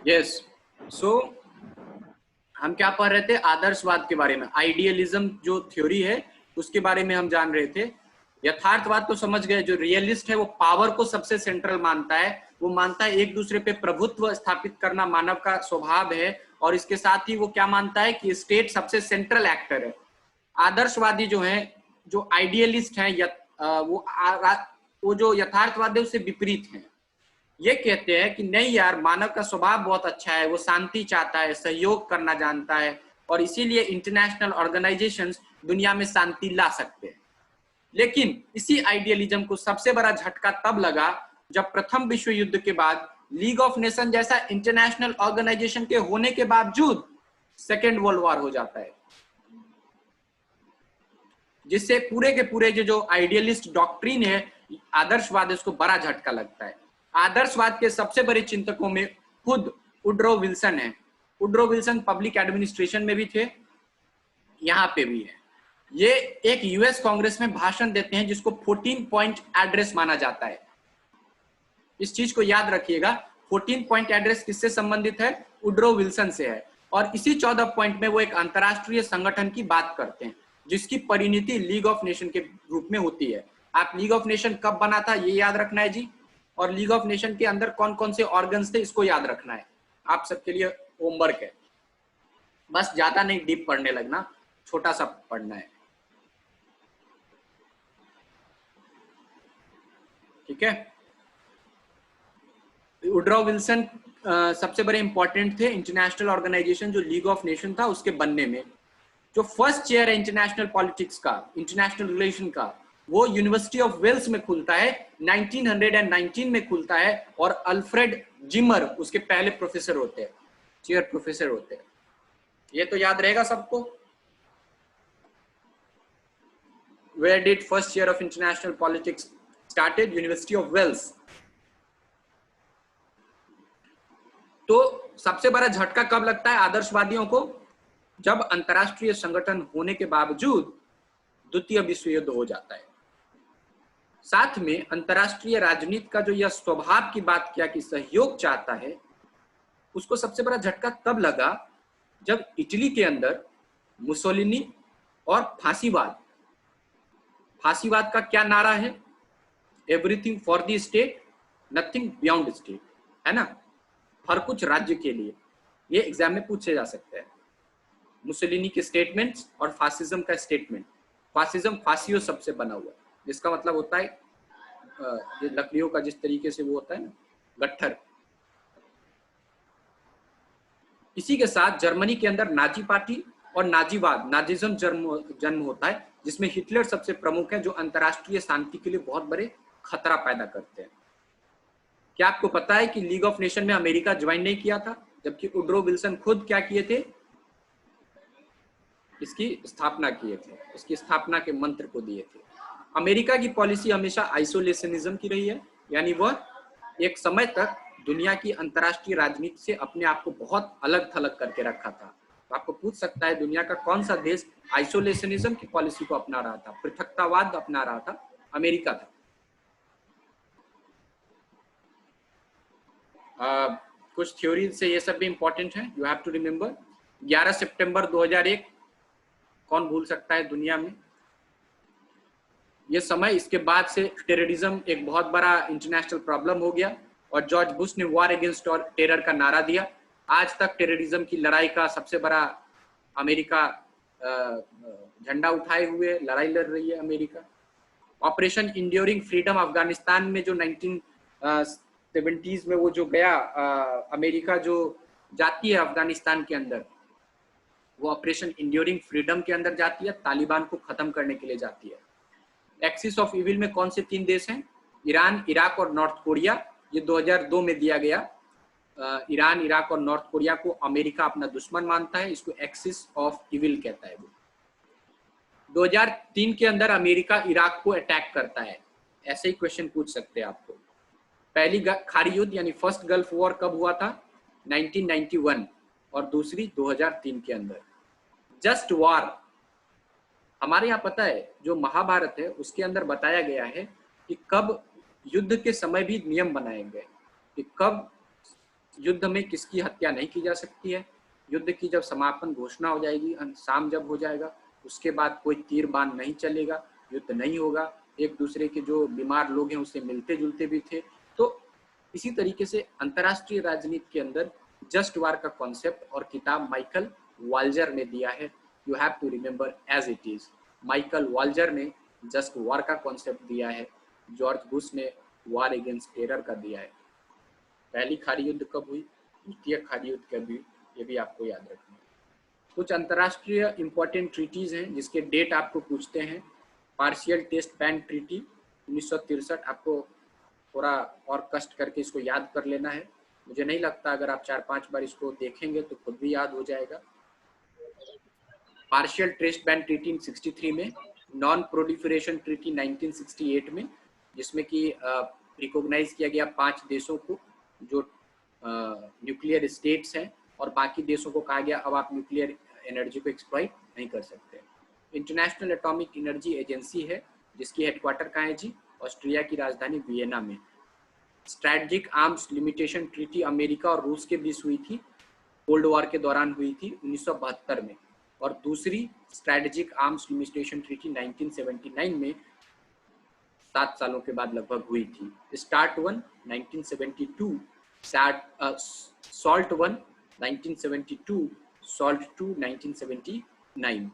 Yes. सो हम क्या पढ़ रहे थे? आदर्शवाद के बारे में, आइडियलिज्म जो थ्योरी है उसके बारे में हम जान रहे थे। यथार्थवाद तो समझ गए, जो रियलिस्ट है वो पावर को सबसे सेंट्रल मानता है, वो मानता है एक दूसरे पे प्रभुत्व स्थापित करना मानव का स्वभाव है, और इसके साथ ही वो क्या मानता है कि स्टेट सबसे सेंट्रल एक्टर है। आदर्शवादी जो है, जो आइडियलिस्ट हैं, वो जो यथार्थवाद है उससे विपरीत है। ये कहते हैं कि नहीं यार, मानव का स्वभाव बहुत अच्छा है, वो शांति चाहता है, सहयोग करना जानता है, और इसीलिए इंटरनेशनल ऑर्गेनाइजेशंस दुनिया में शांति ला सकते हैं। लेकिन इसी आइडियलिज्म को सबसे बड़ा झटका तब लगा जब प्रथम विश्व युद्ध के बाद लीग ऑफ नेशन जैसा इंटरनेशनल ऑर्गेनाइजेशन के होने के बावजूद सेकेंड वर्ल्ड वॉर हो जाता है, जिससे पूरे के पूरे जो आइडियलिस्ट डॉक्ट्रिन है, आदर्शवाद, इसको बड़ा झटका लगता है। आदर्शवाद के सबसे बड़े चिंतकों में खुद वुड्रो विल्सन है। वुड्रो विल्सन पब्लिक एडमिनिस्ट्रेशन में भी थे, यहाँ पे भी है। ये एक यूएस कांग्रेस में भाषण देते हैं जिसको 14 पॉइंट एड्रेस माना जाता है। इस चीज को याद रखिएगा, 14 पॉइंट एड्रेस किससे संबंधित है? वुड्रो विल्सन से है। और इसी 14 पॉइंट में वो एक अंतरराष्ट्रीय संगठन की बात करते हैं जिसकी परिणति लीग ऑफ नेशन के रूप में होती है। आप लीग ऑफ नेशन कब बना था ये याद रखना है जी, और लीग ऑफ नेशन के अंदर कौन कौन से ऑर्गन्स थे इसको याद रखना है। आप सबके लिए होमवर्क है, बस ज्यादा नहीं डीप पढ़ने लगना, छोटा सा पढ़ना है, ठीक है। वुड्रो विल्सन सबसे बड़े इंपॉर्टेंट थे इंटरनेशनल ऑर्गेनाइजेशन जो लीग ऑफ नेशन था उसके बनने में। जो फर्स्ट चेयर है इंटरनेशनल पॉलिटिक्स का, इंटरनेशनल रिलेशन का, वो यूनिवर्सिटी ऑफ वेल्स में खुलता है, 1919 में खुलता है, और अल्फ्रेड जिमर उसके पहले प्रोफेसर होते हैं, चेयर प्रोफेसर होते हैं। ये तो याद रहेगा सबको। Where did first chair of international politics started? University of Wales. तो सबसे बड़ा झटका कब लगता है आदर्शवादियों को? जब अंतरराष्ट्रीय संगठन होने के बावजूद द्वितीय विश्व युद्ध हो जाता है। साथ में अंतरराष्ट्रीय राजनीति का जो यह स्वभाव की बात किया कि सहयोग चाहता है, उसको सबसे बड़ा झटका तब लगा जब इटली के अंदर मुसोलिनी और फांसीवाद का क्या नारा है? Everything for the state, nothing beyond state, है ना, हर कुछ राज्य के लिए। ये एग्जाम में पूछे जा सकते हैं। मुसोलिनी के स्टेटमेंट्स और फासिज्म का स्टेटमेंट। फासिज्म फासियो सबसे बना हुआ, जिसका मतलब होता है लकड़ियों का जिस तरीके से वो होता है ना, गट्ठर। इसी के साथ जर्मनी के अंदर नाजी पार्टी और नाजीवाद, नाजिज्म जन्म होता है, जिसमें हिटलर सबसे प्रमुख है, जो अंतरराष्ट्रीय शांति के लिए बहुत बड़े खतरा पैदा करते हैं। क्या आपको पता है कि लीग ऑफ नेशन में अमेरिका ज्वाइन नहीं किया था, जबकि वुड्रो विल्सन खुद क्या किए थे? इसकी स्थापना किए थे, इसकी स्थापना के मंत्र को दिए थे। अमेरिका की पॉलिसी हमेशा आइसोलेशनिज्म की रही है, यानी वह एक समय तक दुनिया की अंतरराष्ट्रीय राजनीति से अपने आप को बहुत अलग थलग करके रखा था। तो आपको पूछ सकता है दुनिया का कौन सा देश आइसोलेशनिज्म की पॉलिसी को अपना रहा था, पृथकतावाद अपना रहा था? अमेरिका था। कुछ थ्योरी से ये सब भी इंपॉर्टेंट है, यू हैव टू रिमेंबर। 11 सितंबर 2001 कौन भूल सकता है दुनिया में? ये समय, इसके बाद से टेररिज्म एक बहुत बड़ा इंटरनेशनल प्रॉब्लम हो गया, और जॉर्ज बुश ने वॉर अगेंस्ट टेरर का नारा दिया। आज तक टेररिज्म की लड़ाई का सबसे बड़ा अमेरिका झंडा उठाए हुए लड़ाई लड़ रही है America. Operation enduring freedom Afghanistan में जो 1970s में वो जो गया, अमेरिका जो जाती है अफगानिस्तान के अंदर, वो ऑपरेशन इंड्योरिंग फ्रीडम के अंदर जाती है, तालिबान को खत्म करने के लिए जाती है। एक्सिस ऑफ इविल में कौन से 3 देश हैं? ईरान, इराक और नॉर्थ कोरिया। ये 2002 में दिया गया। ईरान, इराक और नॉर्थ कोरिया को अमेरिका अपना दुश्मन मानता है, इसको एक्सिस ऑफ इविल कहता है वो। 2003 के अंदर अमेरिका इराक को अटैक करता है, ऐसे ही क्वेश्चन पूछ सकते हैं आपको। पहली खाड़ी युद्ध यानी फर्स्ट गल्फ वॉर कब हुआ था? 1991, और दूसरी 2003 के अंदर। जस्ट वॉर, हमारे यहाँ पता है जो महाभारत है उसके अंदर बताया गया है कि कब युद्ध के समय भी नियम बनाए गए कि कब युद्ध में किसकी हत्या नहीं की जा सकती है। युद्ध की जब समापन घोषणा हो जाएगी, शाम जब हो जाएगा, उसके बाद कोई तीर बाण नहीं चलेगा, युद्ध नहीं होगा। एक दूसरे के जो बीमार लोग हैं उससे मिलते जुलते भी थे। तो इसी तरीके से अंतर्राष्ट्रीय राजनीति के अंदर जस्ट वार का कॉन्सेप्ट और किताब माइकल वाल्जर ने दिया है। You have to remember as it is. Michael Walzer ने जस्ट वार का कॉन्सेप्ट दिया है, जॉर्ज बुश ने वार अगेंस्ट टेरर का दिया है। पहली खाड़ी युद्ध कब हुई, द्वितीय खाड़ी युद्ध कब हुई, ये भी आपको याद रखना है। कुछ अंतर्राष्ट्रीय इंपॉर्टेंट ट्रीटीज हैं जिसके डेट आपको पूछते हैं। पार्शियल टेस्ट बैन ट्रीटी 1963, आपको थोड़ा और कष्ट करके इसको याद कर लेना है। मुझे नहीं लगता अगर आप 4-5 बार इसको देखेंगे तो खुद भी याद हो जाएगा। पार्शियल टेस्ट बैन ट्रीटी 63 में, नॉन प्रोलिफरेशन ट्रीटी 1968 में, जिसमें कि रिकॉग्नाइज किया गया 5 देशों को जो न्यूक्लियर स्टेट्स हैं, और बाकी देशों को कहा गया अब आप न्यूक्लियर एनर्जी को एक्सप्लॉइट नहीं कर सकते। इंटरनेशनल एटॉमिक एनर्जी एजेंसी है जिसकी हेडक्वार्टर कहाँ है जी, ऑस्ट्रिया की राजधानी वियना में। Strategic arms limitation treaty America और रूस के बीच हुई थी, कोल्ड वॉर के दौरान हुई थी 1972 में। और दूसरी स्ट्रैटेजिक आर्म्स लिमिटेशन ट्रीटी 1979 में 7 सालों के बाद लगभग हुई थी। START one 1972, SALT one 1972, SALT two 1979,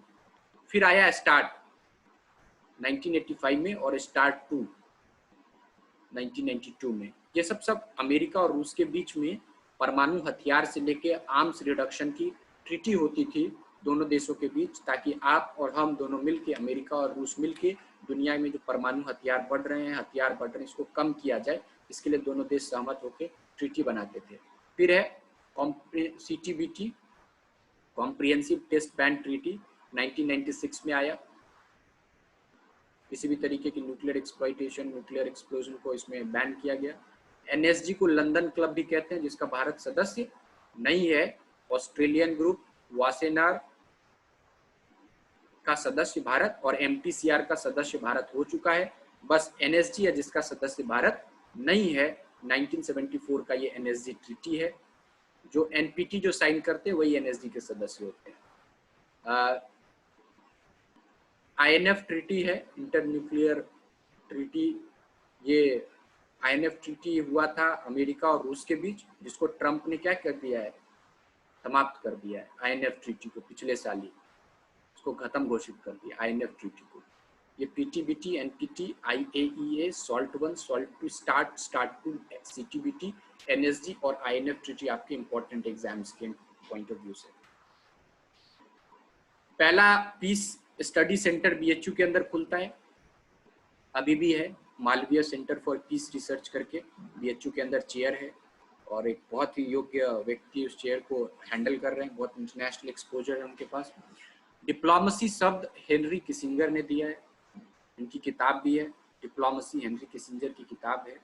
फिर आया स्टार्ट 1985 में और स्टार्ट टू 1992 में। ये सब अमेरिका और रूस के बीच में परमाणु हथियार से लेके आर्म्स रिडक्शन की ट्रीटी होती थी दोनों देशों के बीच, ताकि आप और हम दोनों मिलके, अमेरिका और रूस मिलके, दुनिया में जो परमाणु हथियार बढ़ रहे हैं इसको कम किया जाए। इसके लिए दोनों देश सहमत होकर ट्रीटी बनाते थे। फिर है CTBT, comprehensive test ban treaty 1996 में आया। किसी भी तरीके की न्यूक्लियर एक्सप्लॉइटेशन, न्यूक्लियर एक्सप्लोजन को इसमें बैन किया गया। NSG को लंदन क्लब भी कहते हैं, जिसका भारत सदस्य नहीं है। ऑस्ट्रेलियन ग्रुप वासेनार का सदस्य भारत, और MTCR का सदस्य भारत हो चुका है। बस NSG है जिसका सदस्य भारत नहीं है। 1974 का ये NSG ट्रीटी है। जो NPT जो साइन करते हैं वही NSG के सदस्य होते हैं। INF ट्रीटी है, इंटर न्यूक्लियर ट्रीटी। ये INF ट्रीटी हुआ था अमेरिका और रूस के बीच, जिसको ट्रंप ने क्या कर दिया है, समाप्त कर दिया है। INF ट्रीटी को पिछले साल ही उसको खत्म घोषित कर दिया INF ट्रीटी को। ये PTBT, NPT, IAEA, SALT one, SALT two, START two, CTBT, NSG और INF ट्रीटी आपके इंपॉर्टेंट एग्जाम्स के पॉइंट ऑफ व्यू से। पहला पीस स्टडी सेंटर BHU के अंदर खुलता है, अभी भी है, Malviya centre for Peace Research करके BHU के अंदर चेयर है, और एक बहुत ही योग्य व्यक्ति उस चेयर को हैंडल कर रहे हैं, बहुत इंटरनेशनल एक्सपोजर है उनके पास। डिप्लोमेसी शब्द हेनरी किसिंगर ने दिया है, इनकी किताब भी है, डिप्लोमेसी हेनरी किसिंजर की किताब है।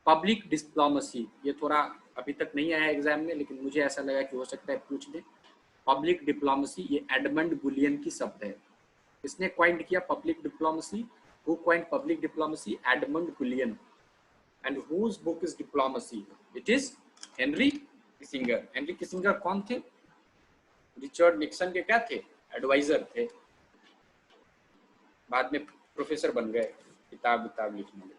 पब्लिक डिप्लोमेसी, ये थोड़ा अभी तक नहीं आया एग्जाम में, लेकिन मुझे ऐसा लगा कि हो सकता है पूछ दे। पब्लिक डिप्लोमेसी ये एडमंड बुलियन की शब्द है। किसने क्वाइंट किया public diplomacy? Who coined public diplomacy? Edmund Bullion. And whose book is diplomacy? It is Henry Kissinger. Henry Kissinger कौन थे? रिचर्ड निक्सन के क्या थे? एडवाइजर थे, बाद में प्रोफेसर बन गए किताब लिखने में।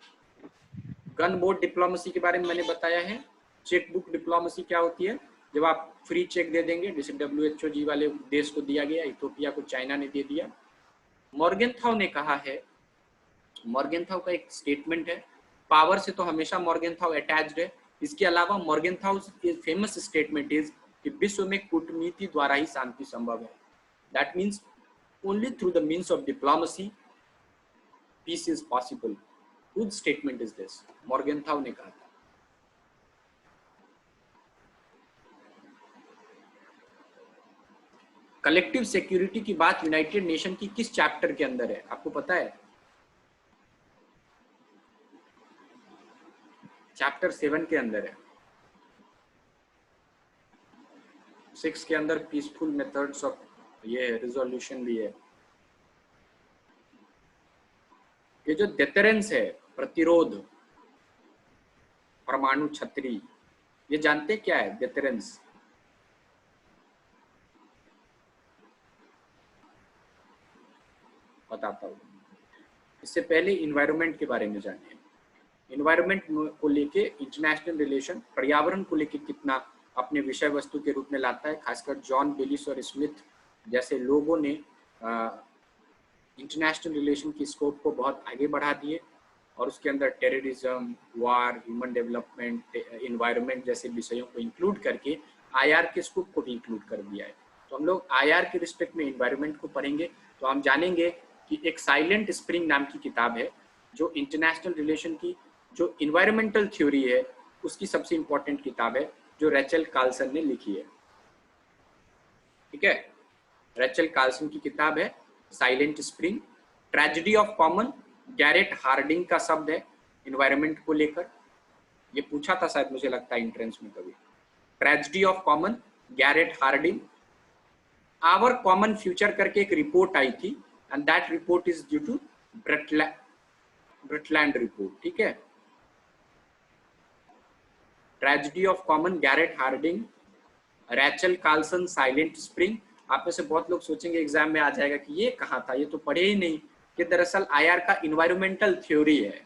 गन बोर्ड डिप्लोमेसी के बारे में मैंने बताया है। चेक बुक डिप्लोमेसी क्या होती है? जब आप फ्री चेक दे देंगे, जैसे WHOG वाले देश को दिया गया, इथियोपिया को चाइना ने दे दिया। मॉर्गेनथाउ ने कहा है, मॉर्गेनथाउ का एक स्टेटमेंट है, पावर से तो हमेशा मॉर्गेनथाउ अटैच्ड है। इसके अलावा मॉर्गेनथाउ फेमस स्टेटमेंट इज कि विश्व में कूटनीति द्वारा ही शांति संभव है। That means only through the means of diplomacy peace is possible. Whose statement is this? मॉर्गेनथाउ ने कहा था। कलेक्टिव सिक्योरिटी की बात यूनाइटेड नेशन की किस चैप्टर के अंदर है, आपको पता है? चैप्टर 7 के अंदर है। 6 के अंदर पीसफुल मेथड्स ऑफ ये रिजोल्यूशन भी है। ये जो डिटरेंस है, प्रतिरोध, परमाणु छतरी, ये जानते हैं क्या है डेथरेंस? बताता हूँ। इससे पहले इन्वायरमेंट के बारे में जानिए। इन्वायरमेंट को लेके इंटरनेशनल रिलेशन पर्यावरण को लेके कितना अपने विषय वस्तु के रूप में लाता है। खासकर जॉन बेलिस और स्मिथ जैसे लोगों ने इंटरनेशनल रिलेशन की स्कोप को बहुत आगे बढ़ा दिए और उसके अंदर टेररिज्म, वार, ह्यूमन डेवलपमेंट, इन्वायरमेंट जैसे विषयों को इंक्लूड करके आईआर के स्कोप को भी इंक्लूड कर दिया है। तो हम लोग आईआर के रिस्पेक्ट में इन्वायरमेंट को पढ़ेंगे तो हम जानेंगे कि एक साइलेंट स्प्रिंग नाम की किताब है जो इंटरनेशनल रिलेशन की जो इन्वायरमेंटल थ्योरी है उसकी सबसे इंपॉर्टेंट किताब है जो रेचल कार्लसन ने लिखी है। ठीक है, रेचल कार्लसन की किताब है silent spring. Tragedy of common, Garrett Harding का शब्द है इन्वायरमेंट को लेकर। ये पूछा था शायद, मुझे लगता है एंट्रेंस में कभी। Tragedy of common, Garrett Hardin. Our common future करके एक रिपोर्ट आई थी and that report is due to Brundtland report. ठीक है, tragedy of common, Garrett Hardin, Rachel Carson, silent spring. आप में से बहुत लोग सोचेंगे एग्जाम में आ जाएगा कि ये कहाँ था, ये तो पढ़े ही नहीं। कि दरअसल आईआर का इन्वायरमेंटल थ्योरी है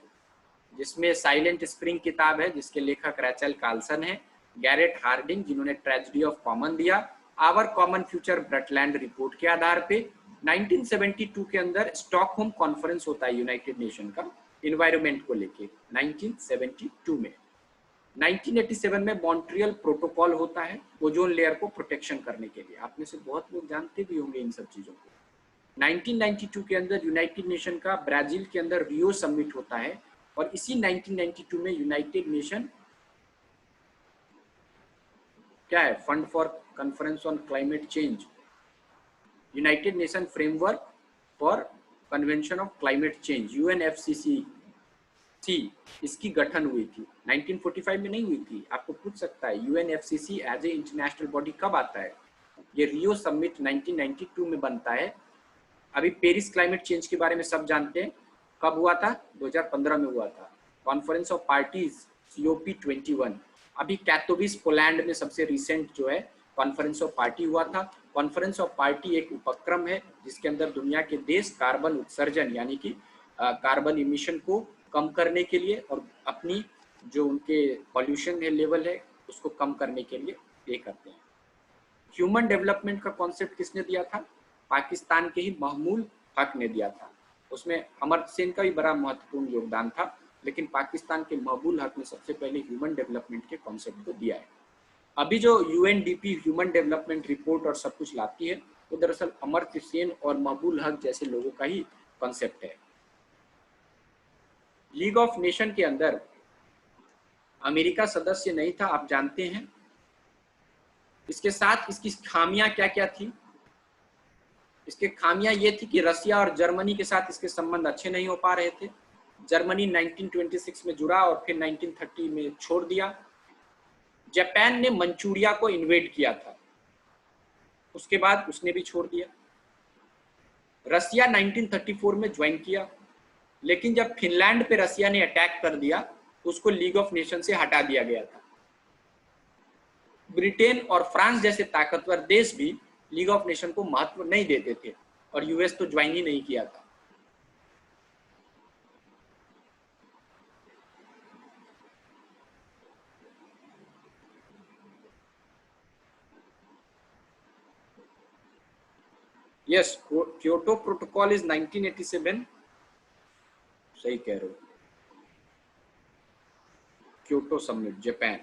जिसमें साइलेंट स्प्रिंग किताब है जिसके लेखक रेचल कार्लसन है, गैरेट हार्डिंग जिन्होंने ट्रेजेडी ऑफ कॉमन दिया, आवर कॉमन फ्यूचर ब्रटलैंड रिपोर्ट के आधार पे 1972 के अंदर स्टॉकहोम कॉन्फ्रेंस होता है यूनाइटेड नेशन का इन्वायरमेंट को लेके 1972 में। 1987 में मॉन्ट्रियल प्रोटोकॉल होता है ओजोन लेयर को प्रोटेक्शन करने के लिए। आप में से बहुत लोग जानते भी होंगे इन सब चीजों को। 1992 के अंदर यूनाइटेड नेशन का ब्राजील के अंदर रियो समिट होता है और इसी 1992 में यूनाइटेड नेशन क्या है, fund for conference on climate change, United nation framework for convention of climate change, UNFCCC थी, इसकी गठन हुई थी। 1945 में नहीं हुई थी। आपको पूछ सकता है UNFCC as a international body कब आता है? ये रियो समिट 1992 में बनता है। अभी पेरिस क्लाइमेट चेंज के बारे में सब जानते हैं, कब हुआ था? 2015 में हुआ था। कॉन्फ्रेंस ऑफ पार्टीज COP21 अभी कैटोविस पोलैंड में सबसे रिसेंट जो है कॉन्फ्रेंस ऑफ पार्टी हुआ था। कॉन्फ्रेंस ऑफ पार्टी एक उपक्रम है जिसके अंदर दुनिया के देश कार्बन उत्सर्जन यानी कि कार्बन इमिशन को कम करने के लिए और अपनी जो उनके पॉल्यूशन है लेवल है उसको कम करने के लिए ये करते हैं। ह्यूमन डेवलपमेंट का कॉन्सेप्ट किसने दिया था? पाकिस्तान के ही महमूद हक ने दिया था। उसमें अमर्त्य सेन का भी बड़ा महत्वपूर्ण योगदान था, लेकिन पाकिस्तान के महमूद हक ने सबसे पहले ह्यूमन डेवलपमेंट के कॉन्सेप्ट को दिया है। अभी जो UNDP ह्यूमन डेवलपमेंट रिपोर्ट और सब कुछ लाती है वो दरअसल अमर्त्य सेन और महमूद हक जैसे लोगों का ही कॉन्सेप्ट है। लीग ऑफ नेशन के अंदर अमेरिका सदस्य नहीं था, आप जानते हैं। इसके साथ इसकी खामियां क्या क्या थी? इसके खामियां ये थी कि रसिया और जर्मनी के साथ इसके संबंध अच्छे नहीं हो पा रहे थे। जर्मनी 1926 में जुड़ा और फिर 1930 में छोड़ दिया। जापान ने मंचूरिया को इन्वेड किया था, उसके बाद उसने भी छोड़ दिया। रसिया 1934 में ज्वाइन किया, लेकिन जब फिनलैंड पे रसिया ने अटैक कर दिया तो उसको लीग ऑफ नेशन से हटा दिया गया था। ब्रिटेन और फ्रांस जैसे ताकतवर देश भी लीग ऑफ नेशन को महत्व नहीं देते थे और यूएस तो ज्वाइन ही नहीं किया था। यस, क्योटो प्रोटोकॉल इज 1987, सही कह रहे हो। क्योटो समिट जापान,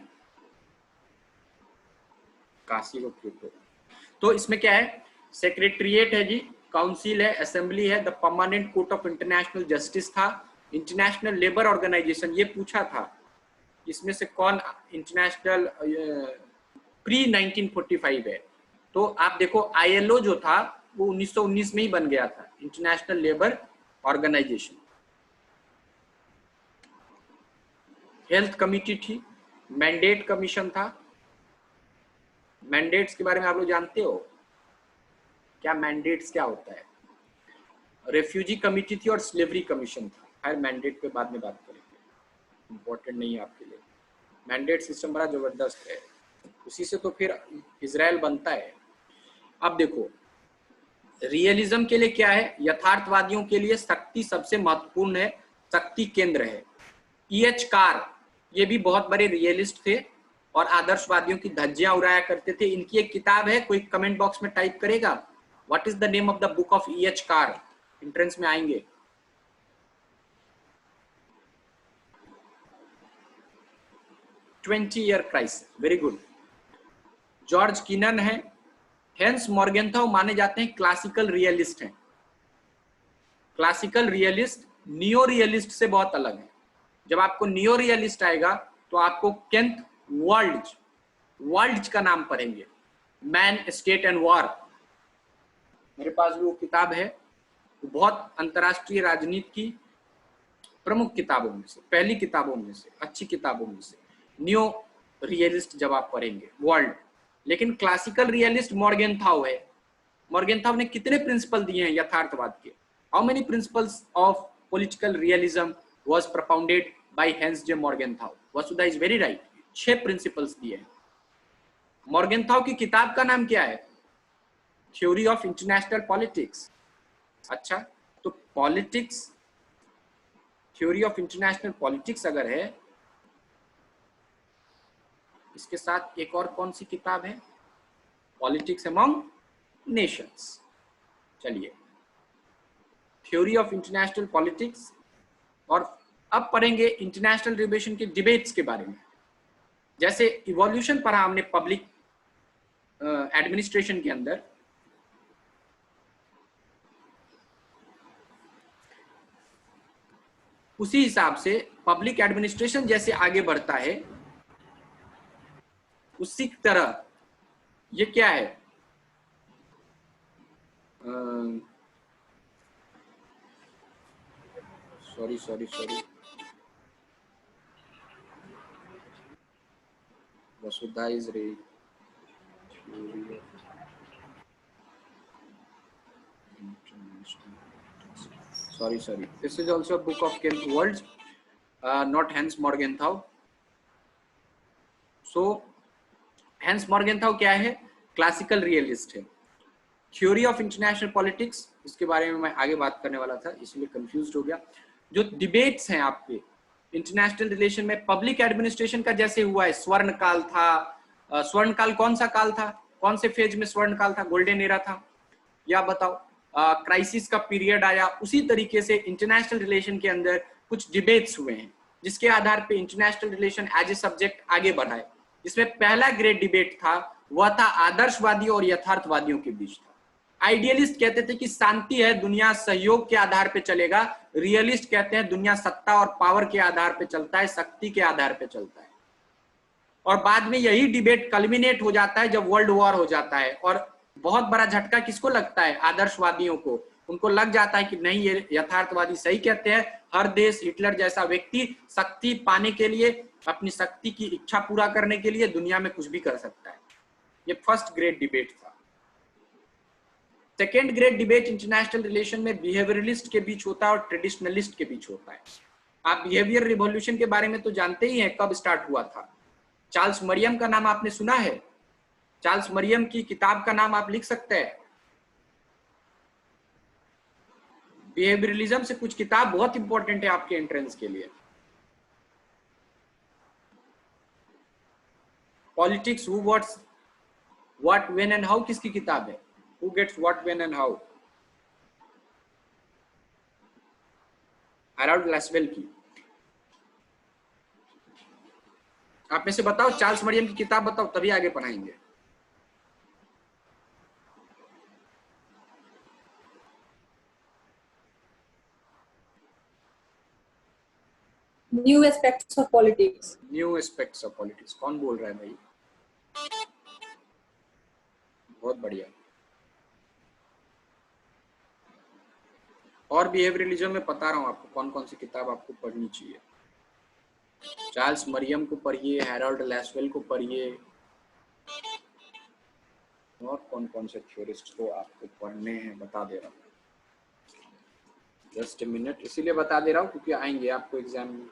काशी को क्योटो। तो इसमें क्या है? सेक्रेटरिएट है जी, काउंसिल है, असेंबली है, the permanent court of international justice था, इंटरनेशनल लेबर ऑर्गेनाइजेशन, ये पूछा था इसमें से कौन इंटरनेशनल प्री 1945 है। तो आप देखो ILO जो था वो 1919 में ही बन गया था, international labour organisation. Health committee थी, मैंडेट कमीशन था। मैंडेट्स के बारे में आप लोग जानते हो क्या? मैंडेट्स क्या होता है? रेफ्यूजी कमिटी थी और स्लेवरी कमीशन था। खैर मैंडेट पे बाद में बात करेंगे, इंपॉर्टेंट नहीं है आपके लिए। मैंडेट सिस्टम बड़ा जबरदस्त है, उसी से तो फिर इजराइल बनता है। अब देखो रियलिज्म के लिए क्या है, यथार्थवादियों के लिए शक्ति सबसे महत्वपूर्ण है, शक्ति केंद्र है। E.H. कार ये भी बहुत बड़े रियलिस्ट थे और आदर्शवादियों की धज्जियां उड़ाया करते थे। इनकी एक किताब है, कोई कमेंट बॉक्स में टाइप करेगा what is the name of the book of E.H. Car, entrance में आएंगे। 20 year crisis, very good. George किनन है। हेंस मॉर्गेनथाउ माने जाते हैं क्लासिकल रियलिस्ट हैं। क्लासिकल रियलिस्ट नियो रियलिस्ट से बहुत अलग है। जब आपको नियो रियलिस्ट आएगा तो आपको केंथ वर्ल्ड का नाम पढ़ेंगे, मैन स्टेट एंड वॉर। मेरे पास भी वो किताब है, वो बहुत अंतरराष्ट्रीय राजनीति की प्रमुख किताबों में से, पहली किताबों में से, अच्छी किताबों में से नियो रियलिस्ट जब आप पढ़ेंगे वर्ल्ड। लेकिन क्लासिकल रियलिस्ट मॉर्गेनथाउ है। मॉर्गेनथाउ ने कितने प्रिंसिपल दिए हैं यथार्थवाद के? How many principles of political realism was propounded by Hans J Morgenthau? Vasudha is very right, 6 principles दिए हैं। मॉर्गेनथाउ की किताब का नाम क्या है? Theory of international politics. अच्छा, तो politics, theory of international politics अगर है, इसके साथ एक और कौन सी किताब है? Politics among Nations. चलिए, थ्योरी ऑफ इंटरनेशनल पॉलिटिक्स। और अब पढ़ेंगे इंटरनेशनल रिलेशन के डिबेट्स के बारे में। जैसे इवोल्यूशन पढ़ा हमने पब्लिक एडमिनिस्ट्रेशन के अंदर, उसी हिसाब से पब्लिक एडमिनिस्ट्रेशन जैसे आगे बढ़ता है, उसी तरह ये क्या है, सॉरी वसुधा इज रे, sorry, this is also a book of Kent Worlds, not Hans Morgenthau. So Hans Morgenthau क्या है? क्लासिकल रियलिस्ट है। थ्योरी ऑफ इंटरनेशनल पॉलिटिक्स, इसके बारे में मैं आगे बात करने वाला था, इसलिए कंफ्यूज हो गया। जो डिबेट्स हैं आपके इंटरनेशनल रिलेशन में, पब्लिक एडमिनिस्ट्रेशन का जैसे हुआ है, स्वर्ण काल था। स्वर्ण काल कौन सा काल था? कौन से फेज में स्वर्ण काल था, गोल्डन एरा था? या बताओ, क्राइसिस का पीरियड आया। उसी तरीके से इंटरनेशनल रिलेशन के अंदर कुछ डिबेट्स हुए हैं, जिसके आधार पे international relation as a subject आगे बढ़ा है। जिसमें पहला ग्रेट डिबेट था, वह था आदर्शवादियों और यथार्थवादियों के बीच था। आइडियलिस्ट कहते थे कि शांति है, दुनिया सहयोग के आधार पे चलेगा। रियलिस्ट कहते हैं दुनिया सत्ता और पावर के आधार पे चलता है, शक्ति के आधार पे चलता है। और बाद में यही डिबेट कल्मिनेट हो जाता है जब वर्ल्ड वॉर हो जाता है। और बहुत बड़ा झटका किसको लगता है? आदर्शवादियों को। उनको लग जाता है कि नहीं, ये यथार्थवादी सही कहते हैं, हर देश हिटलर जैसा व्यक्ति शक्ति पाने के लिए, अपनी शक्ति की इच्छा पूरा करने के लिए दुनिया में कुछ भी कर सकता है। ये फर्स्ट ग्रेट डिबेट था। Second great debate international relation में बिहेवियरलिस्ट के बीच होता है और ट्रेडिशनलिस्ट के बीच होता है। आप बिहेवियर रिवॉल्यूशन के बारे में तो जानते ही हैं, कब स्टार्ट हुआ था। चार्ल्स मरियम का नाम आपने सुना है? चार्ल्स मरियम की किताब का नाम आप लिख सकते हैं। बिहेवियरलिज्म से कुछ किताब बहुत इंपॉर्टेंट है आपके एंट्रेंस के लिए। Politics, who what's what when and how किसकी किताब है? Who gets what when and how? Harold Lasswell की। आप में से बताओ, चार्ल्स मरियम की किताब बताओ, तभी आगे पढ़ाएंगे। New aspects of politics. New aspects of politics, कौन बोल रहा है भाई? बहुत बढ़िया। और बिहेवियरलिज्म में बता रहा हूं आपको कौन कौन सी किताब आपको पढ़नी चाहिए। चार्ल्स मरियम को पढ़िए, हैरोल्ड लैसवेल को पढ़िए, और कौन कौन से थ्योरिस्ट को आपको पढ़ने हैं बता दे रहा हूँ। जस्ट ए मिनट, इसीलिए बता दे रहा हूँ क्योंकि आएंगे आपको एग्जाम में।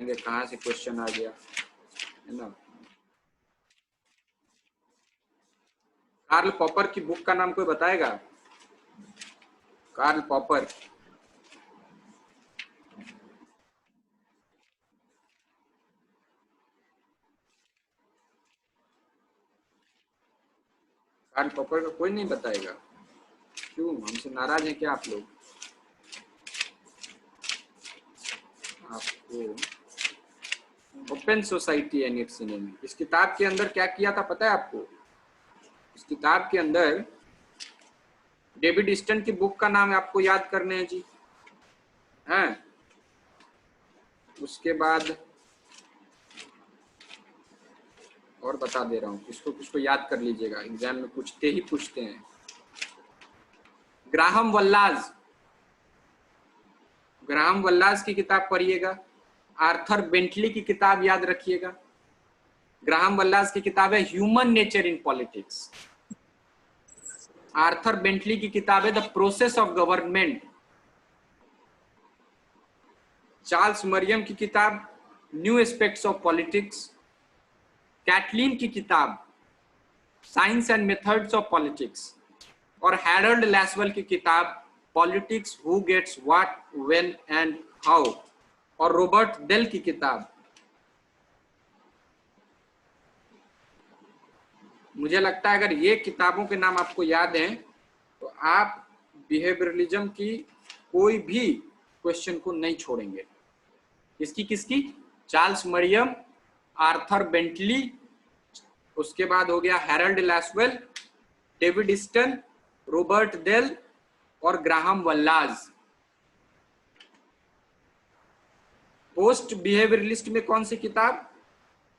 कहाँ से क्वेश्चन आ गया है ना। कार्ल पॉपर की बुक का नाम कोई बताएगा? कार्ल पॉपर, कार्ल पॉपर का कोई नहीं बताएगा? क्यों, हमसे नाराज है क्या आप लोग? आपको open society and it's enemy, इस किताब के अंदर क्या किया था पता है आपको? इस किताब के अंदर डेविड ईस्टन की बुक का नाम आपको याद करने हैं जी, हैं? उसके बाद और बता दे रहा हूँ, किसको किसको याद कर लीजिएगा, एग्जाम में पूछते ही पूछते हैं। ग्राहम वल्लाज, ग्राहम वल्लाज की किताब पढ़िएगा। आर्थर बेंटली की किताब याद रखिएगा। ग्राहम वल्लाज की किताब है human nature in politics. Arthur Bentley की किताब है the process of government. Charles Merriam की किताब new aspects of politics. Catlin की किताब science and methods of politics. और हैरोल्ड लैसवेल की किताब politics who gets what when and how. और रॉबर्ट डेल की किताब, मुझे लगता है अगर ये किताबों के नाम आपको याद हैं तो आप बिहेवियरलिज्म की कोई भी क्वेश्चन को नहीं छोड़ेंगे। किसकी किसकी? चार्ल्स मरियम, आर्थर बेंटली, उसके बाद हो गया Harold Lasswell, David Easton, Robert Dahl और ग्राहम वल्लाज। पोस्ट बिहेवियरलिस्ट में कौन सी किताब?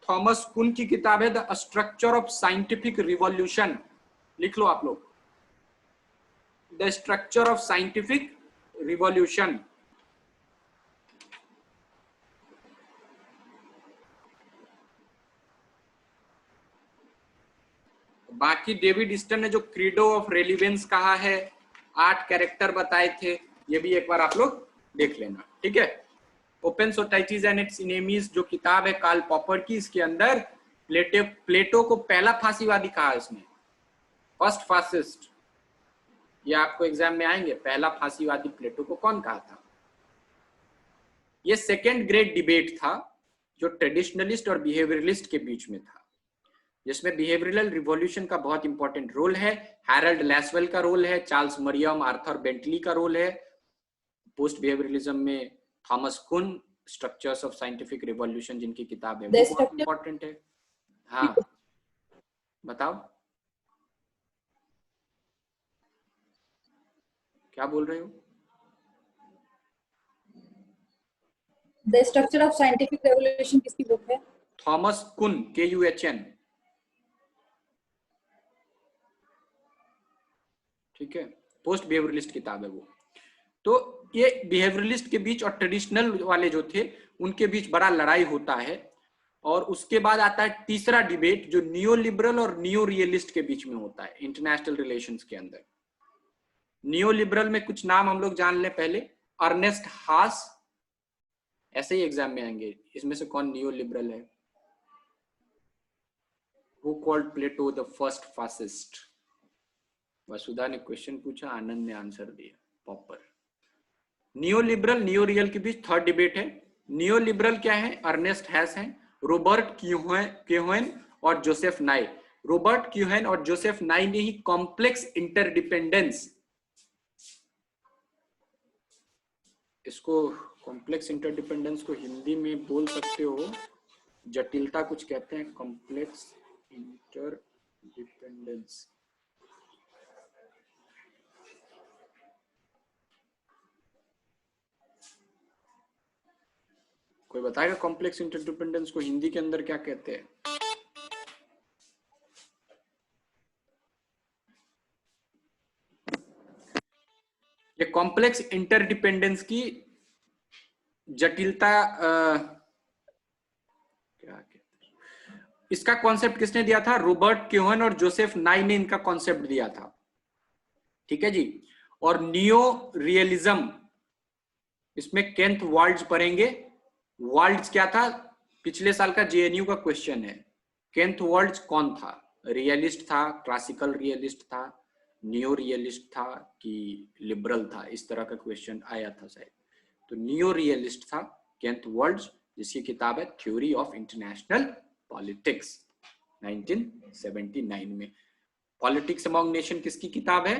थॉमस कुन की किताब है the structure of scientific revolution. लिख लो आप लोग, the structure of scientific revolution. बाकी डेविड ईस्टन ने जो क्रीडो ऑफ रेलिवेंस कहा है, 8 कैरेक्टर बताए थे, ये भी एक बार आप लोग देख लेना, ठीक है। Open societies and it's enemies जो किताब है कार्ल पॉपर की, इसके अंदर प्लेटो को पहला फांसीवादी कहा है इसमें, फर्स्ट फासिस्ट। ये आपको एग्जाम में आएंगे, पहला फांसीवादी प्लेटो को कौन कहा था। ये सेकेंड ग्रेट डिबेट था जो ट्रेडिशनलिस्ट और बिहेवियरलिस्ट के बीच में था, जिसमें बिहेवियरल रिवॉल्यूशन का बहुत इंपॉर्टेंट रोल है, हैरोल्ड लैसवेल का रोल है, चार्ल्स मरियम, आर्थर बेंटली का रोल है। पोस्ट बिहेवियरलिज्म में थॉमस कुन, स्ट्रक्चर्स ऑफ साइंटिफिक रिवॉल्यूशन जिनकी किताब है वो बहुत इंपॉर्टेंट है। हाँ बताओ क्या बोल रहे हो? The structure of scientific revolution किसकी बुक है? थॉमस कुन, KUHN, ठीक है, पोस्ट बिहेवियरलिस्ट किताब है वो। तो ये बिहेवियरलिस्ट के बीच और ट्रेडिशनल वाले जो थे उनके बीच बड़ा लड़ाई होता है। और उसके बाद आता है तीसरा डिबेट जो नियो लिबरल और नियो रियलिस्ट के बीच में होता है इंटरनेशनल रिलेशंस के अंदर। नियो लिबरल में कुछ नाम हम लोग जान लें पहले। अर्नेस्ट हास, ऐसे ही एग्जाम में आएंगे, इसमें से कौन नियो लिबरल है? Who called Plato the first fascist? Vasudha ने क्वेश्चन पूछा, आनंद ने आंसर दिया, Popper. Neo liberal neo real के बीच थर्ड डिबेट है। नियो लिबरल क्या है? अर्नेस्ट हैस है, रॉबर्ट क्यूहेन और जोसेफ नाई। रॉबर्ट क्यूहेन और जोसेफ नाई ने ही कॉम्प्लेक्स इंटरडिपेंडेंस, इसको कॉम्प्लेक्स इंटरडिपेंडेंस को हिंदी में बोल सकते हो, जटिलता कुछ कहते हैं, कॉम्प्लेक्स इंटरडिपेंडेंस। कोई बताएगा कॉम्प्लेक्स इंटरडिपेंडेंस को हिंदी के अंदर क्या कहते हैं? ये कॉम्प्लेक्स इंटरडिपेंडेंस की जटिलता क्या कहते हैं, इसका कॉन्सेप्ट किसने दिया था? रॉबर्ट क्यूहेन और जोसेफ नाई ने इनका कॉन्सेप्ट दिया था, ठीक है जी। और नियो रियलिज्म, इसमें केंथ वाल्ट्ज पढ़ेंगे, वर्ल्ड्स क्या था, पिछले साल का जेएनयू का क्वेश्चन है। केंथ वर्ल्ड्स कौन था? रियलिस्ट था, क्लासिकल रियलिस्ट था, नियो रियलिस्ट था कि लिबरल था? इस तरह का क्वेश्चन आया था शायद। तो नियो रियलिस्ट था केंथ वर्ल्ड्स, जिसकी किताब है थ्योरी ऑफ इंटरनेशनल पॉलिटिक्स 1979 में। पॉलिटिक्स अमॉन्ग नेशन किसकी किताब है?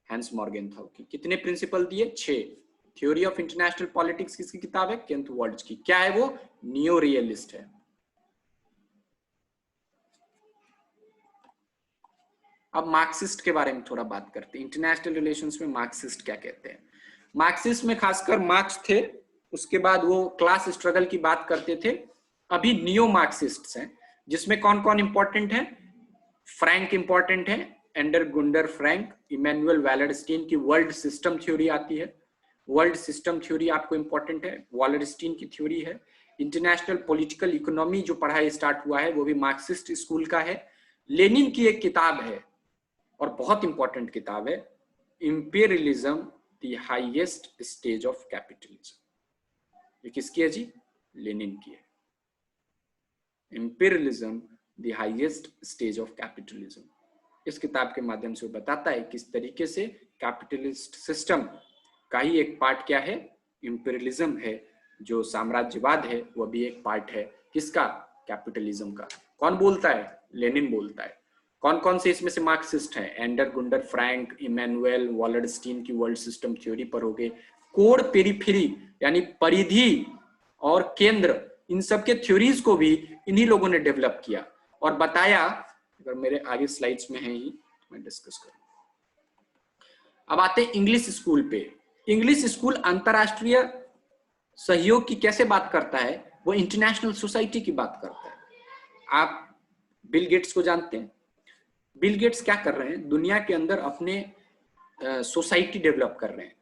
हैंस मॉर्गेनथाउ की। कितने प्रिंसिपल दिए? 6। थ्योरी ऑफ इंटरनेशनल पॉलिटिक्स किसकी किताब है? केंथ वर्ल्ड्स की। क्या है वो? नियो रियलिस्ट है। अब मार्क्सिस्ट के बारे में थोड़ा बात करते हैं। इंटरनेशनल रिलेशंस में मार्क्सिस्ट क्या कहते हैं? मार्क्सिस्ट में खासकर मार्क्स थे, उसके बाद वो क्लास स्ट्रगल की बात करते थे। अभी नियो मार्क्सिस्ट हैं, जिसमें कौन कौन इंपॉर्टेंट है? फ्रैंक इंपॉर्टेंट है, एंडर गुंडर फ्रैंक। इमैनुअल वैलेडस्टीन की वर्ल्ड सिस्टम थ्योरी आती है, वर्ल्ड सिस्टम थ्योरी आपको इंपॉर्टेंट है, वैलेडस्टीन की थ्योरी है। इंटरनेशनल पॉलिटिकल इकोनॉमी जो पढ़ाई स्टार्ट हुआ है वो भी मार्क्सिस्ट स्कूल का है। लेनिन की एक किताब है और बहुत इंपॉर्टेंट किताब है, imperialism the highest stage of capitalism. ये किसकी है जी? लेनिन की है। Imperialism the highest stage of capitalism. इस किताब के माध्यम से वो बताता है किस तरीके से कैपिटलिस्ट सिस्टम का ही एक पार्ट क्या है? इंपीरियलिज्म है। जो साम्राज्यवाद है वो भी एक पार्ट है किसका? कैपिटलिज्म का। कौन बोलता है? लेनिन बोलता है। कौन कौन से इसमें से मार्क्सिस्ट हैं? एंडर गुंडर फ्रैंक, इमैनुअल वैलेडस्टीन की वर्ल्ड सिस्टम थ्योरी पर हो गए। कोड पेरिफेरी यानी परिधि और केंद्र, इन सब के थ्योरीज को भी इन्हीं लोगों ने डेवलप किया और बताया। अगर मेरे आगे स्लाइड्स में है ही मैं डिस्कस करूं। अब आते हैं इंग्लिश स्कूल पे। इंग्लिश स्कूल अंतरराष्ट्रीय सहयोग की कैसे बात करता है? वो इंटरनेशनल सोसाइटी की बात करता है। आप बिल गेट्स को जानते हैं। बिल गेट्स क्या कर रहे हैं? दुनिया के अंदर अपने सोसाइटी डेवलप कर रहे हैं।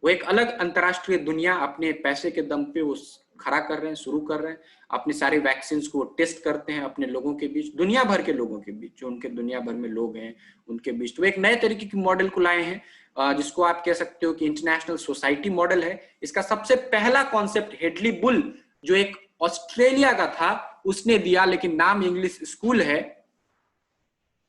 वो एक अलग अंतरराष्ट्रीय दुनिया अपने पैसे के दम पे वो खड़ा कर रहे हैं, शुरू कर रहे हैं। अपने सारे वैक्सीन को टेस्ट करते हैं अपने लोगों के बीच, दुनिया भर के लोगों के बीच, जो उनके दुनिया भर में लोग हैं उनके बीच। तो एक नए तरीके की मॉडल को लाए हैं, जिसको आप कह सकते हो कि इंटरनेशनल सोसाइटी मॉडल है। इसका सबसे पहला कॉन्सेप्ट हेडली बुल, जो एक ऑस्ट्रेलिया का था, उसने दिया, लेकिन नाम इंग्लिश स्कूल है,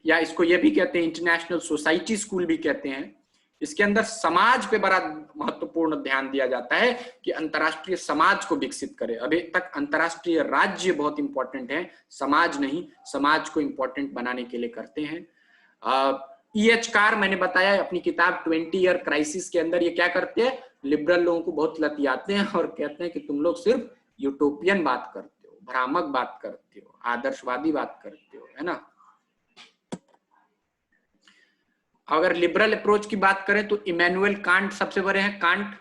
या इसको ये भी कहते हैं इंटरनेशनल सोसाइटी स्कूल भी कहते हैं। इसके अंदर समाज पे बड़ा महत्वपूर्ण ध्यान दिया जाता है कि अंतरराष्ट्रीय समाज को विकसित करे। अभी तक अंतरराष्ट्रीय राज्य बहुत इंपॉर्टेंट है, समाज नहीं। समाज को इंपॉर्टेंट बनाने के लिए करते हैं। E.H. कार मैंने बताया अपनी किताब 20 ईयर क्राइसिस के अंदर, ये क्या करते हैं? लिबरल लोगों को बहुत लतियाते हैं और कहते हैं कि तुम लोग सिर्फ यूटोपियन बात करते हो, भ्रामक बात करते हो, आदर्शवादी बात करते हो, है ना। अगर लिबरल अप्रोच की बात करें तो इमैनुअल कांट सबसे बड़े हैं। Kant,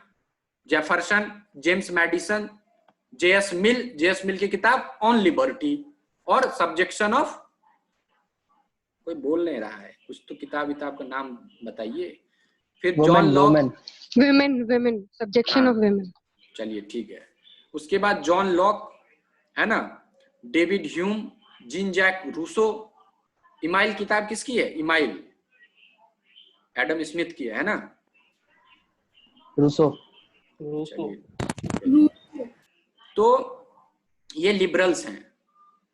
Jefferson, James Madison, J.S. Mill की किताब ऑन लिबर्टी और सब्जेक्शन ऑफ, कोई बोल नहीं रहा है, कुछ तो किताब का नाम बताइए। फिर John Locke, women subjection of women. चलिए ठीक है। उसके बाद जॉन लॉक, है ना, David Hume, Jean Jacques Rousseau. Emile किताब किसकी है? इमाइल एडम स्मिथ की है ना, रूसो। तो ये लिबरल्स हैं।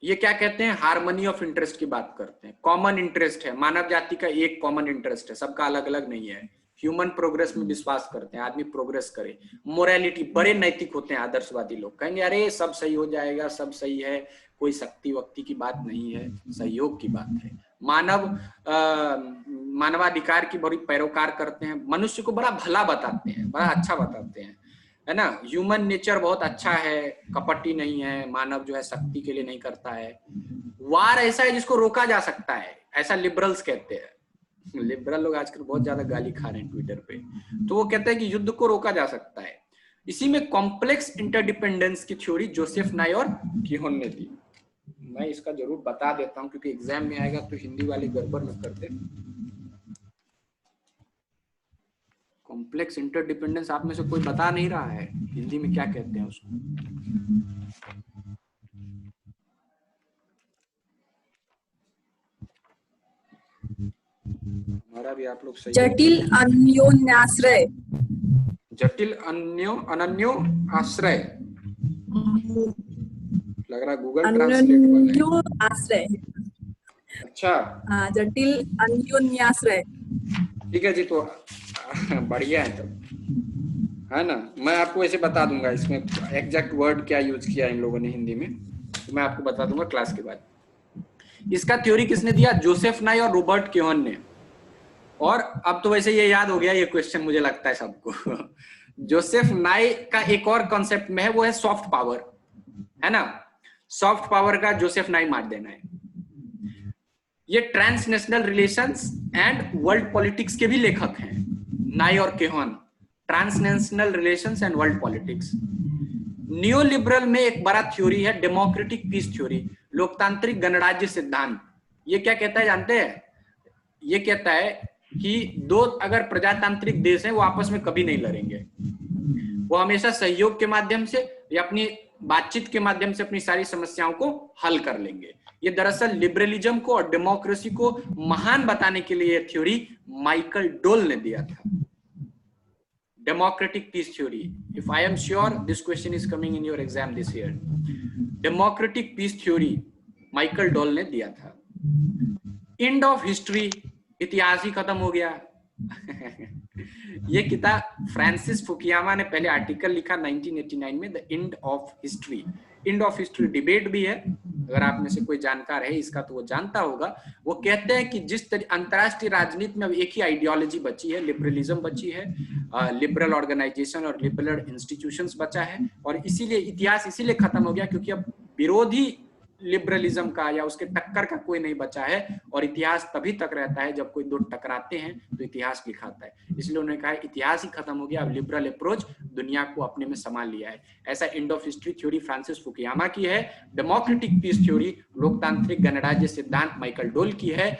ये क्या कहते हैं? हार्मनी ऑफ इंटरेस्ट की बात करते हैं। कॉमन इंटरेस्ट है, मानव जाति का एक कॉमन इंटरेस्ट है, सबका अलग अलग नहीं है। ह्यूमन प्रोग्रेस में विश्वास करते हैं, आदमी प्रोग्रेस करे। मोरालिटी, बड़े नैतिक होते हैं आदर्शवादी लोग, कहेंगे अरे सब सही हो जाएगा, सब सही है, कोई शक्ति वक्ति की बात नहीं है, सहयोग की बात है। मानवाधिकार की बड़ी पैरोकार करते हैं, मनुष्य को बड़ा भला बताते हैं, बड़ा अच्छा बताते हैं, है ना। ह्यूमन नेचर बहुत अच्छा है, कपटी नहीं है, मानव जो है शक्ति के लिए नहीं करता है। वार ऐसा है जिसको रोका जा सकता है, ऐसा लिबरल्स कहते हैं। लिबरल लोग आजकल बहुत ज्यादा गाली खा रहे हैं ट्विटर पे, तो वो कहते हैं कि युद्ध को रोका जा सकता है। इसी में कॉम्प्लेक्स इंटरडिपेंडेंस की थ्योरी जोसेफ नाई और कीहोन ने दी। मैं इसका जरूर बता देता हूं क्योंकि एग्जाम में आएगा तो हिंदी वाले गड़बड़ न कर दे। कॉम्प्लेक्स इंटरडिपेंडेंस आप में से कोई बता नहीं रहा है हिंदी में क्या कहते हैं उसको? हमारा भी आप लोग सही। जटिल अन्योन्याश्रय। जटिल अनन्यो आश्रय, लग रहा गूगल ट्रांसलेट वाला है। अन्योन्याश्रय। अच्छा जटिल अन्योन्याश्रय। ठीक है जी, तो बढ़िया है तब, है ना। मैं आपको ऐसे बता दूंगा इसमें एग्जैक्ट वर्ड क्या यूज किया इन लोगों ने हिंदी में, तो मैं आपको बता दूंगा क्लास के बाद। इसका थ्योरी किसने दिया? जोसेफ नाई और रॉबर्ट क्योहन ने। और अब तो वैसे ये याद हो गया ये क्वेश्चन, मुझे लगता है सबको। जोसेफ नाई का एक और कॉन्सेप्ट में है, वो है सॉफ्ट पावर, है ना। सॉफ्ट पावर का जोसेफ नाई मार देना है। ये transnational relations and world politics के भी लेखक हैं, नाई और केहन। Transnational relations and world politics. New liberal में एक बड़ा थ्योरी है डेमोक्रेटिक पीस थ्योरी, लोकतांत्रिक गणराज्य सिद्धांत। ये क्या कहता है जानते हैं? ये कहता है कि दो अगर प्रजातांत्रिक देश हैं वो आपस में कभी नहीं लड़ेंगे, वो हमेशा सहयोग के माध्यम से या अपनी बातचीत के माध्यम से अपनी सारी समस्याओं को हल कर लेंगे। ये दरअसल लिबरलिज्म को और डेमोक्रेसी को महान बताने के लिए थ्योरी माइकल डोल ने दिया था। Democratic peace theory, if I am sure this question is coming in your exam this year. Democratic peace theory Michael Doyle ने दिया था। एंड ऑफ हिस्ट्री, इतिहास ही खत्म हो गया। ये किताब फ्रांसिस फुकुयामा ने पहले आर्टिकल लिखा 1989 में, the end of history. End of history debate भी है, अगर आप में से कोई जानकार है इसका तो वो जानता होगा। वो कहते हैं कि जिस तरह अंतरराष्ट्रीय राजनीति में अब एक ही आइडियोलॉजी बची है, लिबरलिज्म बची है, लिबरल ऑर्गेनाइजेशन और लिबरल इंस्टीट्यूशंस बचा है, और इसीलिए इतिहास इसीलिए खत्म हो गया क्योंकि अब विरोधी लिबरलिज्म का या उसके टक्कर का कोई नहीं बचा है, और इतिहास तभी तक रहता है जब कोई दो टकराते हैं तो इतिहास लिखाता है। इसलिए उन्होंने कहा इतिहास ही खत्म हो गया, अब लिबरल अप्रोच दुनिया को अपने में संभाल लिया है। ऐसा end of history theory Francis Fukuyama की है। डेमोक्रेटिक पीस थ्योरी, लोकतांत्रिक गणराज्य सिद्धांत, माइकल डोल की है।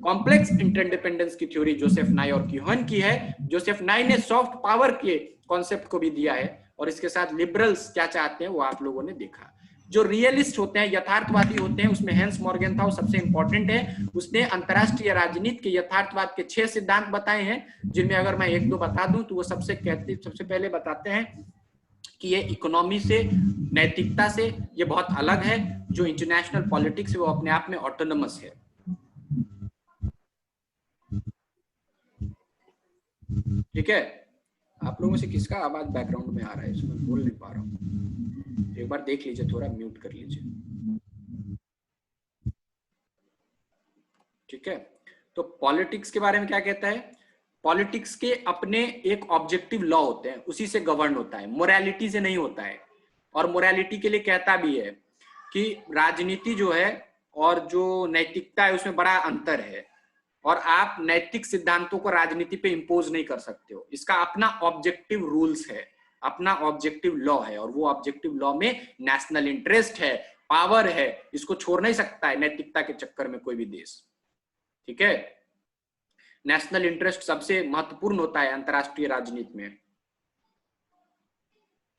कॉम्प्लेक्स इंटरडिपेंडेंस की थ्योरी जोसेफ नाई और क्यूहन की है। जोसेफ नाई ने सॉफ्ट पावर के कॉन्सेप्ट को भी दिया है, और इसके साथ लिबरल्स क्या चाहते हैं वो आप लोगों ने देखा। जो रियलिस्ट होते हैं, यथार्थवादी होते हैं, उसमें हेंस मॉर्गन था, वो सबसे इंपॉर्टेंट है। उसने अंतरराष्ट्रीय राजनीति के यथार्थवाद के 6 सिद्धांत बताए हैं, जिनमें अगर मैं एक दो बता दूं तो वो सबसे पहले बताते हैं कि ये इकोनॉमी से, नैतिकता से ये बहुत अलग है। जो इंटरनेशनल पॉलिटिक्स है वो अपने आप में ऑटोनमस है। ठीक है, आप लोगों से किसका आवाज बैकग्राउंड में आ रहा है, इसमें बोल नहीं पा रहा हूँ, एक बार देख लीजिए, थोड़ा म्यूट कर लीजिए। ठीक है, तो पॉलिटिक्स के बारे में क्या कहता है? पॉलिटिक्स के अपने एक ऑब्जेक्टिव लॉ होते हैं, उसी से गवर्न होता है, मोरालिटी से नहीं होता है। और मोरालिटी के लिए कहता भी है कि राजनीति जो है और जो नैतिकता है उसमें बड़ा अंतर है, और आप नैतिक सिद्धांतों को राजनीति पे इंपोज नहीं कर सकते हो। इसका अपना ऑब्जेक्टिव रूल्स है, अपना ऑब्जेक्टिव लॉ है, और वो ऑब्जेक्टिव लॉ में नेशनल इंटरेस्ट है, पावर है, इसको छोड़ नहीं सकता है नैतिकता के चक्कर में कोई भी देश। ठीक है, नेशनल इंटरेस्ट सबसे महत्वपूर्ण होता है अंतरराष्ट्रीय राजनीति में।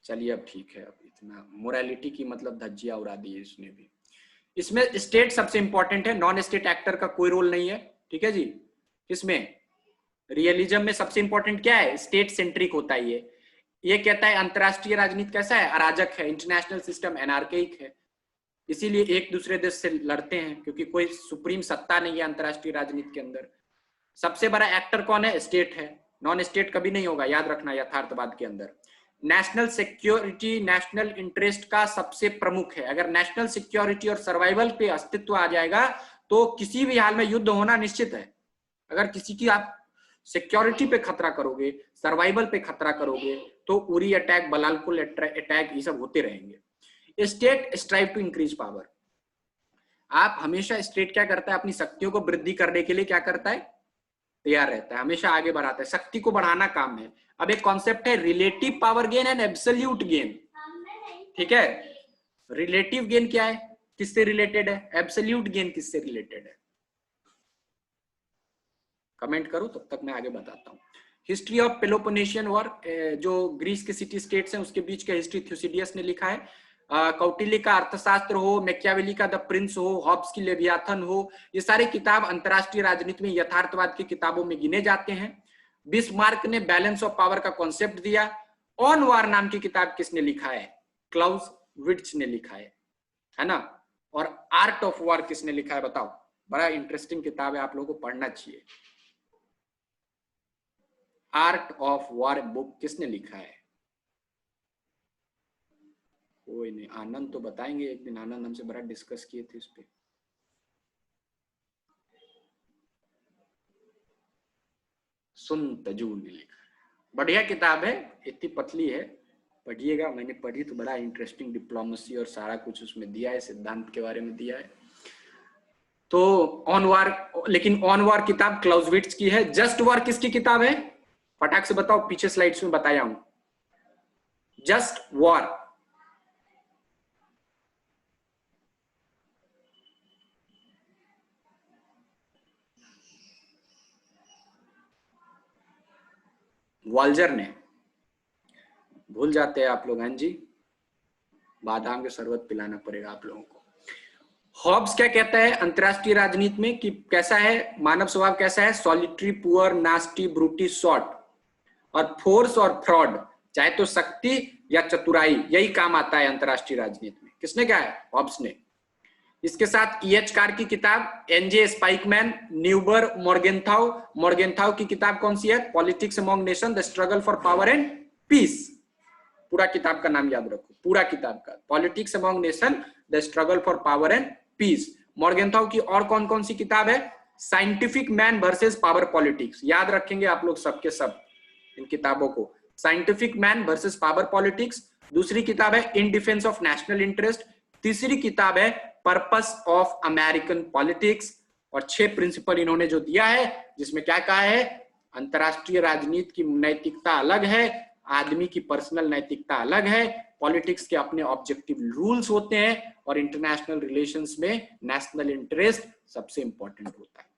चलिए अब ठीक है, अब इतना मोरालिटी की मतलब धज्जियां उड़ा दी है इसने भी। इसमें स्टेट सबसे इंपॉर्टेंट है, नॉन स्टेट एक्टर का कोई रोल नहीं है। ठीक है जी, इसमें रियलिज्म में सबसे इंपॉर्टेंट क्या है? स्टेट सेंट्रिक होता है। ये कहता है अंतरराष्ट्रीय राजनीति कैसा है? अराजक है, इंटरनेशनल सिस्टम एनार्किक है, इसीलिए एक दूसरे देश से लड़ते हैं, क्योंकि कोई सुप्रीम सत्ता नहीं है अंतरराष्ट्रीय राजनीति के अंदर। सबसे बड़ा एक्टर कौन है? स्टेट है, नॉन स्टेट कभी नहीं होगा, याद रखना यथार्थवाद के अंदर। नेशनल सिक्योरिटी, नेशनल इंटरेस्ट का सबसे प्रमुख है। अगर नेशनल सिक्योरिटी और सर्वाइवल पे अस्तित्व आ जाएगा तो किसी भी हाल में युद्ध होना निश्चित है। अगर किसी की आप सिक्योरिटी पे खतरा करोगे, सर्वाइवल पे खतरा करोगे, तो उरी अटैक, बलालपुर अटैक, ये सब होते रहेंगे। State strive to increase power. आप हमेशा, स्टेट क्या करता है? अपनी शक्तियों को वृद्धि करने के लिए क्या करता है? तैयार रहता है, हमेशा आगे बढ़ाता है, शक्ति को बढ़ाना काम है। अब एक कॉन्सेप्ट है relative power gain and absolute gain. ठीक है, रिलेटिव गेन क्या है, किससे रिलेटेड है? एब्सोल्यूट गेन किससे रिलेटेड है? कमेंट करो, तब तक मैं आगे बताता हूँ। हिस्ट्री ऑफ पेलोपोनेशियन वॉर, जो ग्रीस के सिटी स्टेट्स हैं उसके बीच का हिस्ट्री थ्यूसिडियस ने लिखा है। कौटिल्य का अर्थशास्त्र हो, मैकियावेली का द प्रिंस हो, हॉब्स की लेवियाथन हो, ये सारी किताब अंतरराष्ट्रीय राजनीति में यथार्थवाद की किताबों में गिने जाते हैं। बिस्मार्क ने बैलेंस ऑफ पावर का कॉन्सेप्ट दिया। ऑन वार नाम की किताब किसने लिखा है? क्लाउस विट्ज ने लिखा है ना। और आर्ट ऑफ वॉर किसने लिखा है बताओ? बड़ा इंटरेस्टिंग किताब है, आप लोगों को पढ़ना चाहिए। आर्ट ऑफ वॉर बुक किसने लिखा है? कोई नहीं, आनंद तो बताएंगे एक दिन, आनंद हमसे बड़ा डिस्कस किए थे इस पे। सुन तजू ने लिखा, बढ़िया किताब है, इतनी पतली है, पढ़िएगा। मैंने पढ़ी तो बड़ा इंटरेस्टिंग, डिप्लोमेसी और सारा कुछ उसमें दिया है, सिद्धांत के बारे में दिया है। तो ऑन वॉर, लेकिन ऑन वॉर किताब क्लाउजविट्ज की है। जस्ट वॉर किसकी किताब है? फटाक से बताओ, पीछे स्लाइड्स में बताया हूं। जस्ट वॉर वॉल्जर ने, भूल जाते हैं आप लोग। हाँ जी, बादाम के शरबत पिलाना पड़ेगा आप लोगों को। हॉब्स क्या कहता है अंतरराष्ट्रीय राजनीति में कि कैसा है मानव स्वभाव, कैसा है? सॉलिटरी, पुअर, नास्टी, ब्रूटी, शॉर्ट, और फोर्स और फ्रॉड, चाहे तो शक्ति या चतुराई, यही काम आता है अंतरराष्ट्रीय राजनीति में। किसने कहा है? हॉब्स ने। इसके साथ E.H. कार की किताब, N.J. स्पाइकमैन, न्यूबर, मॉर्गेनथाउ की किताब कौन सी है? Politics among nation, the struggle for power and peace. पूरा किताब का नाम याद रखो, पूरा किताब का, politics among nation, the struggle for power and peace. Morgenthau की और कौन कौन सी किताब है? Scientific man versus power politics, याद रखेंगे आप लोग सबके सब इन किताबों को। Scientific man versus power politics. दूसरी किताब है in defence of national interest. तीसरी किताब है पर्पस ऑफ अमेरिकन पॉलिटिक्स। और 6 प्रिंसिपल इन्होंने जो दिया है, जिसमें क्या कहा है? अंतरराष्ट्रीय राजनीति की नैतिकता अलग है, आदमी की पर्सनल नैतिकता अलग है, पॉलिटिक्स के अपने ऑब्जेक्टिव रूल्स होते हैं, और इंटरनेशनल रिलेशंस में नेशनल इंटरेस्ट सबसे इंपॉर्टेंट होता है।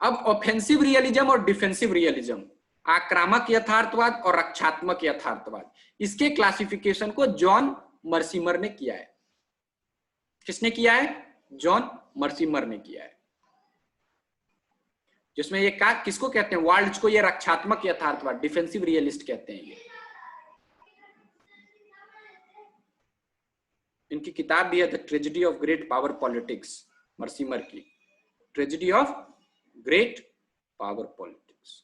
अब ऑफेंसिव रियलिज्म और डिफेंसिव रियलिज्म, आक्रामक यथार्थवाद और रक्षात्मक यथार्थवाद, इसके क्लासिफिकेशन को जॉन मर्सिमर ने किया है। किसने किया है? जॉन मर्सिमर ने किया है। जिसमें ये का किसको कहते हैं? वर्ल्ड को ये रक्षात्मक यथार्थवाद, डिफेंसिव रियलिस्ट कहते हैं। ये इनकी किताब भी है, the tragedy of great power politics, Mearsheimer की, tragedy of great power politics.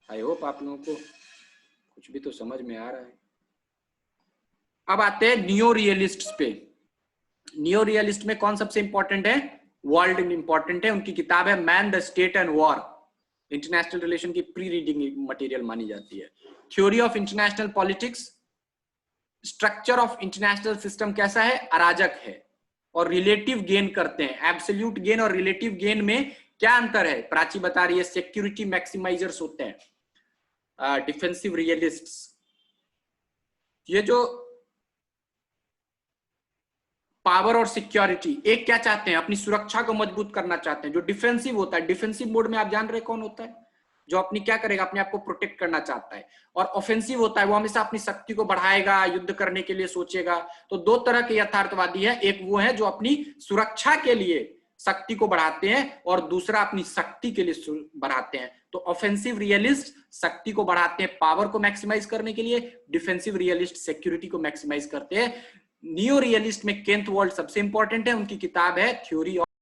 I hope आप लोगों को कुछ भी तो समझ में आ रहा है। अब आते हैं नियो रियलिस्ट्स पे। नियो रियलिस्ट में कौन सबसे इंपॉर्टेंट है? वर्ल्ड इंपॉर्टेंट है। उनकी किताब है man, the state and war, international relation की प्री रीडिंग मटेरियल मानी जाती है। Theory of international politics, structure of international system कैसा है? अराजक है और रिलेटिव गेन करते हैं। एब्सोल्यूट गेन और रिलेटिव गेन में क्या अंतर है? प्राची बता रही है, सिक्योरिटी मैक्सिमाइजर्स होते हैं डिफेंसिव रियलिस्ट्स। ये जो पावर और सिक्योरिटी, एक क्या चाहते हैं? अपनी सुरक्षा को मजबूत करना चाहते हैं। जो डिफेंसिव होता है, डिफेंसिव मोड में आप जान रहे कौन होता है? जो अपनी क्या करेगा? अपने आप को प्रोटेक्ट करना चाहता है। और ऑफेंसिव होता है, वो हमेशा अपनी शक्ति को बढ़ाएगा, युद्ध करने के लिए सोचेगा। तो 2 तरह के यथार्थवादी है, एक वो है जो अपनी सुरक्षा के लिए शक्ति को बढ़ाते हैं, और दूसरा अपनी शक्ति के लिए बढ़ाते हैं। तो ऑफेंसिव रियलिस्ट शक्ति को बढ़ाते हैं पावर को मैक्सिमाइज करने के लिए, डिफेंसिव रियलिस्ट सिक्योरिटी को मैक्सिमाइज करते हैं। नियो रियलिस्ट में केंथ वॉल्ट सबसे इंपॉर्टेंट है। उनकी किताब है थ्योरी